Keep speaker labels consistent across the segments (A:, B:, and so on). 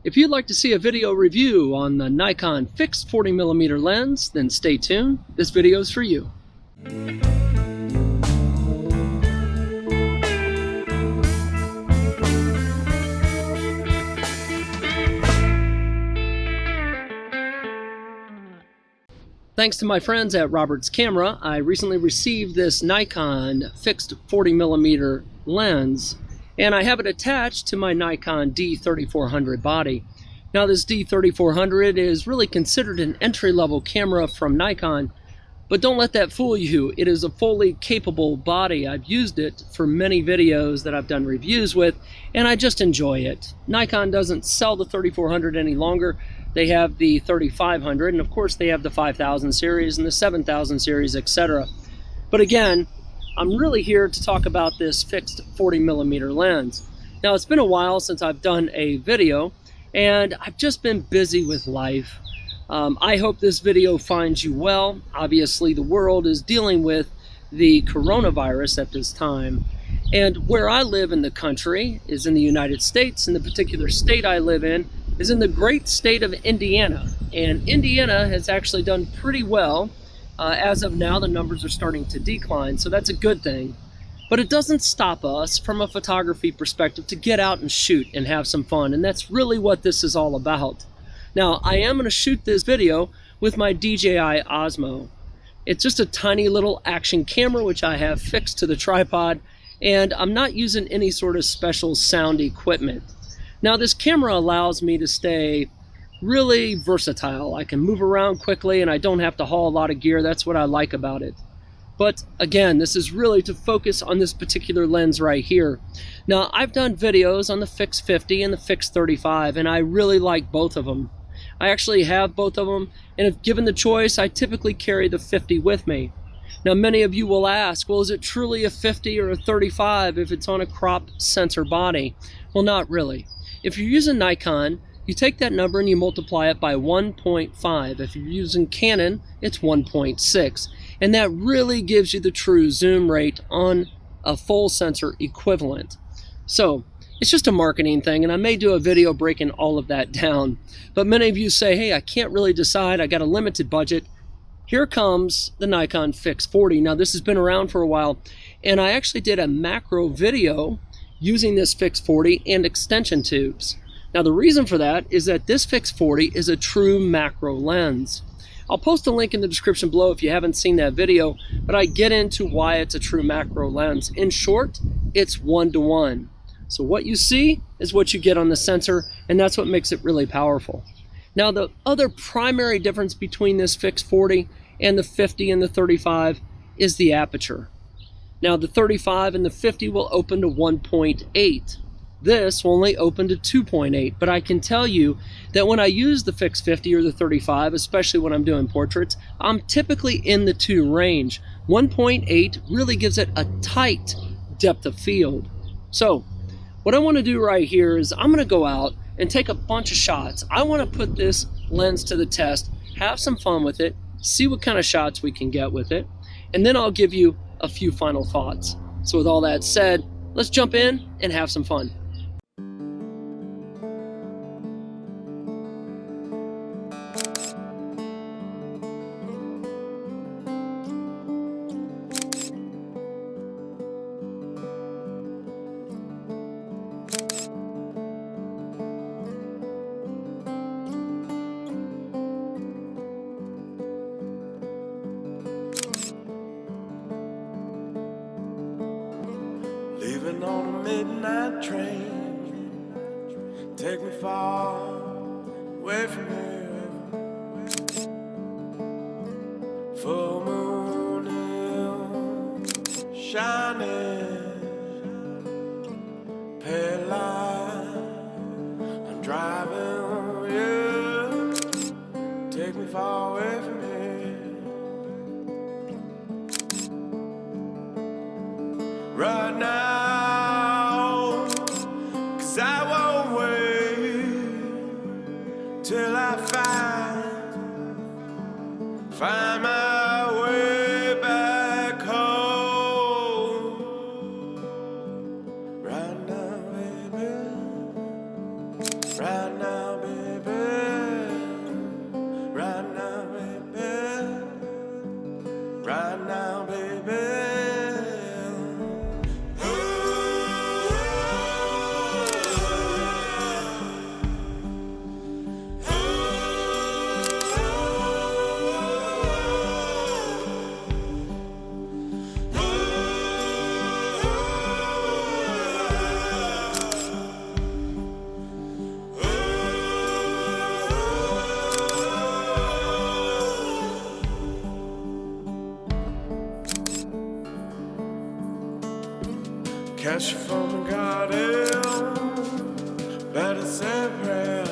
A: If you'd like to see a video review on the Nikon fixed 40mm lens, then stay tuned. This video is for you. Thanks to my friends at Robert's Camera, I recently received this Nikon fixed 40mm lens, and I have it attached to my Nikon D3400 body. Now this D3400 is really considered an entry-level camera from Nikon, but don't let that fool you. It is a fully capable body. I've used it for many videos that I've done reviews with, and I just enjoy it. Nikon doesn't sell the 3400 any longer. They have the 3500, and of course they have the 5000 series and the 7000 series, etc. But again, I'm really here to talk about this fixed 40mm lens. Now it's been a while since I've done a video, and I've just been busy with life. I hope this video finds you well. Obviously the world is dealing with the coronavirus at this time. And where I live in the country is in the United States, and the particular state I live in is in the great state of Indiana. And Indiana has actually done pretty well. As of now, the numbers are starting to decline, so that's a good thing. But it doesn't stop us from a photography perspective to get out and shoot and have some fun, and that's really what this is all about. Now, I am going to shoot this video with my DJI Osmo. It's just a tiny little action camera which I have fixed to the tripod, and I'm not using any sort of special sound equipment. Now this camera allows me to stay really versatile. I can move around quickly and I don't have to haul a lot of gear. That's what I like about it. But again, this is really to focus on this particular lens right here. Now I've done videos on the fixed 50 and the fixed 35, and I really like both of them. I actually have both of them, and if given the choice, I typically carry the 50 with me. Now many of you will ask, well, is it truly a 50 or a 35 if it's on a cropped sensor body? Well, not really. If you're using Nikon, you take that number and you multiply it by 1.5. If you're using Canon, it's 1.6. And that really gives you the true zoom rate on a full sensor equivalent. So it's just a marketing thing, and I may do a video breaking all of that down. But many of you say, hey, I can't really decide. I got a limited budget. Here comes the Nikon Fix 40. Now this has been around for a while, and I actually did a macro video using this Fix 40 and extension tubes. Now the reason for that is that this Fix 40 is a true macro lens. I'll post a link in the description below if you haven't seen that video, but I get into why it's a true macro lens. In short, it's 1-to-1. So what you see is what you get on the sensor, and that's what makes it really powerful. Now the other primary difference between this Fix 40 and the 50 and the 35 is the aperture. Now the 35 and the 50 will open to 1.8. This will only open to 2.8, but I can tell you that when I use the Fix 50 or the 35, especially when I'm doing portraits, I'm typically in the 2 range. 1.8 really gives it a tight depth of field. So what I want to do right here is I'm going to go out and take a bunch of shots. I want to put this lens to the test, have some fun with it, see what kind of shots we can get with it, and then I'll give you a few final thoughts. So with all that said, let's jump in and have some fun.
B: Leaving on a midnight train, take me far away from here. Full moon hill shining, pale light. I'm driving, yeah. Take me far away from here. Right now, 'cause I won't wait till I find my way back home. Right now, baby, right now. now, baby. Right now, baby. Right now, baby. Catch you from the garden, better say prayer.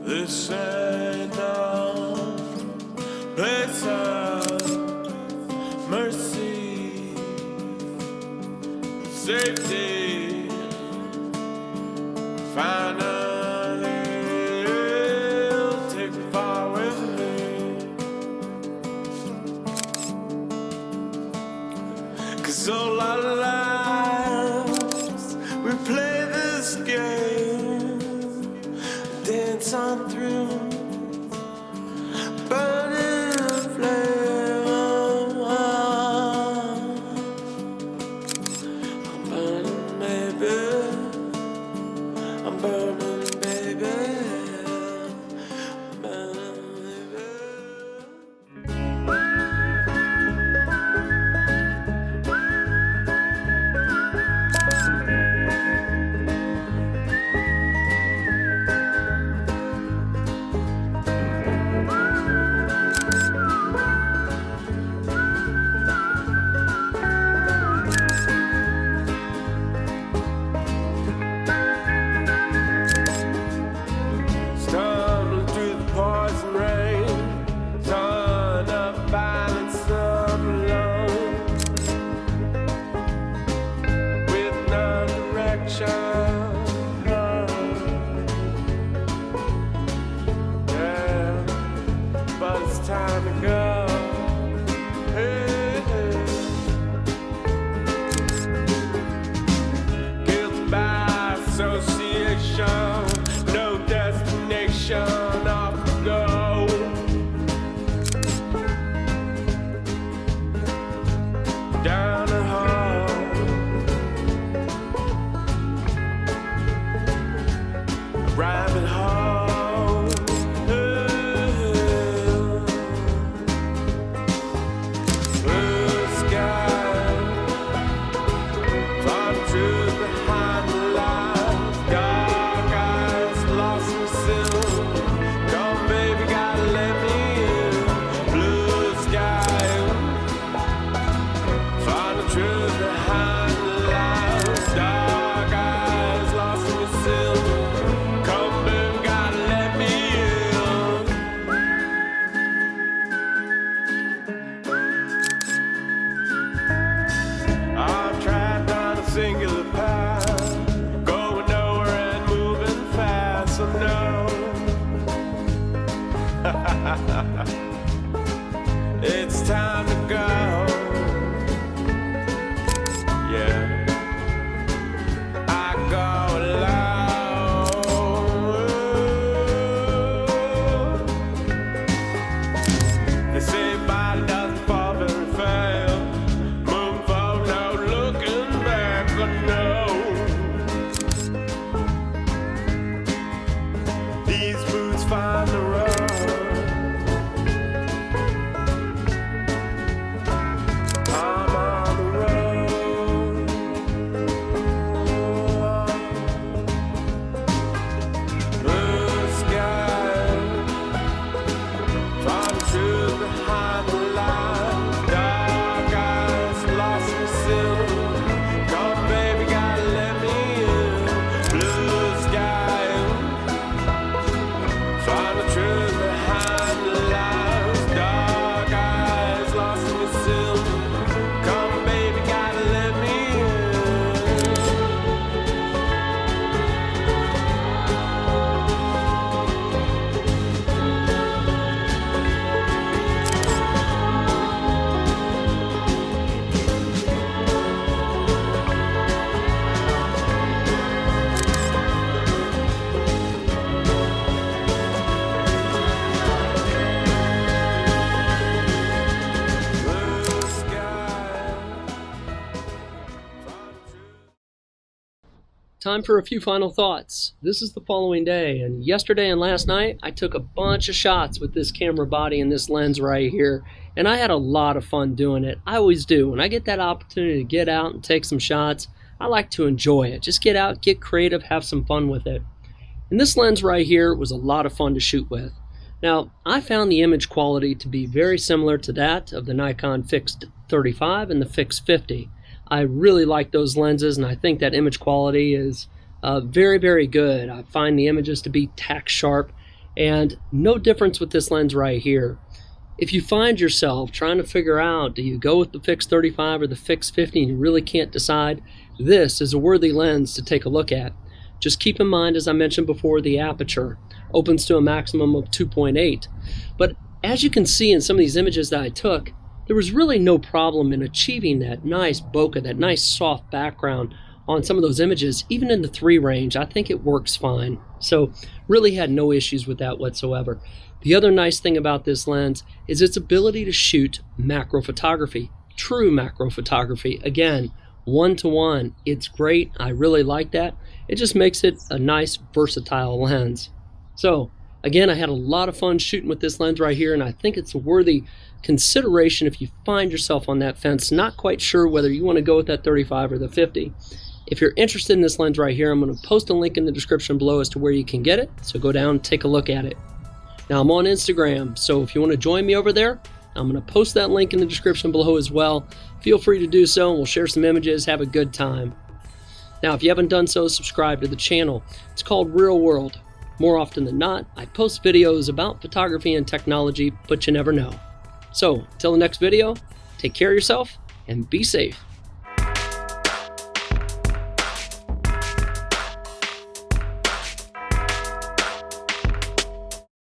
B: This ain't no place of mercy, safety. Finally, take me far with me. 'Cause all our lives we play this game, dance on through, burning flame. I'm burning, baby. I'm burning, baby. I'm burning, baby. Stumbling through the poison rain, torn up violence alone, with no direction. Yeah, but it's time to go. Hey, hey. Guilty by association, no destination, off we go. Down the hall, a rabbit hole. Blue sky, far truth behind the lies, dark eyes, lost in silver. Come, baby, gotta let me in. Blue sky, find the truth behind the lies, dark eyes, lost in silver. Come, baby, gotta let me in. I'm trapped on a singular path, going nowhere and moving fast. So no, it's time to go. Yeah, I go alone. They say body doesn't fall very fast. Move forward, no looking back. But no, these boots find the road. I'm on the road. Blue sky, find the truth behind the lies, dark eyes, lost in silver. Come, baby, gotta let me in. Blue sky, find the truth
A: time for a few final thoughts. This is the following day, and yesterday and last night I took a bunch of shots with this camera body and this lens right here, and I had a lot of fun doing it. I always do. When I get that opportunity to get out and take some shots, I like to enjoy it. Just get out, get creative, have some fun with it. And this lens right here was a lot of fun to shoot with. Now, I found the image quality to be very similar to that of the Nikon Fixed 35 and the Fixed 50. I really like those lenses, and I think that image quality is very, very good. I find the images to be tack sharp, and no difference with this lens right here. If you find yourself trying to figure out, do you go with the Fixed 35 or the Fixed 50, and you really can't decide, this is a worthy lens to take a look at. Just keep in mind, as I mentioned before, the aperture opens to a maximum of 2.8. But as you can see in some of these images that I took, there was really no problem in achieving that nice bokeh, that nice soft background on some of those images. Even in the 3 range, I think it works fine. So really had no issues with that whatsoever. The other nice thing about this lens is its ability to shoot macro photography, true macro photography. Again, 1-to-1. It's great. I really like that. It just makes it a nice versatile lens. So again, I had a lot of fun shooting with this lens right here, and I think it's a worthy consideration if you find yourself on that fence, not quite sure whether you want to go with that 35 or the 50. If you're interested in this lens right here, I'm going to post a link in the description below as to where you can get it, so go down and take a look at it. Now, I'm on Instagram, so if you want to join me over there, I'm going to post that link in the description below as well. Feel free to do so, and we'll share some images, have a good time. Now, if you haven't done so, subscribe to the channel. It's called Real World. More often than not, I post videos about photography and technology, but you never know. So, until the next video, take care of yourself and be safe.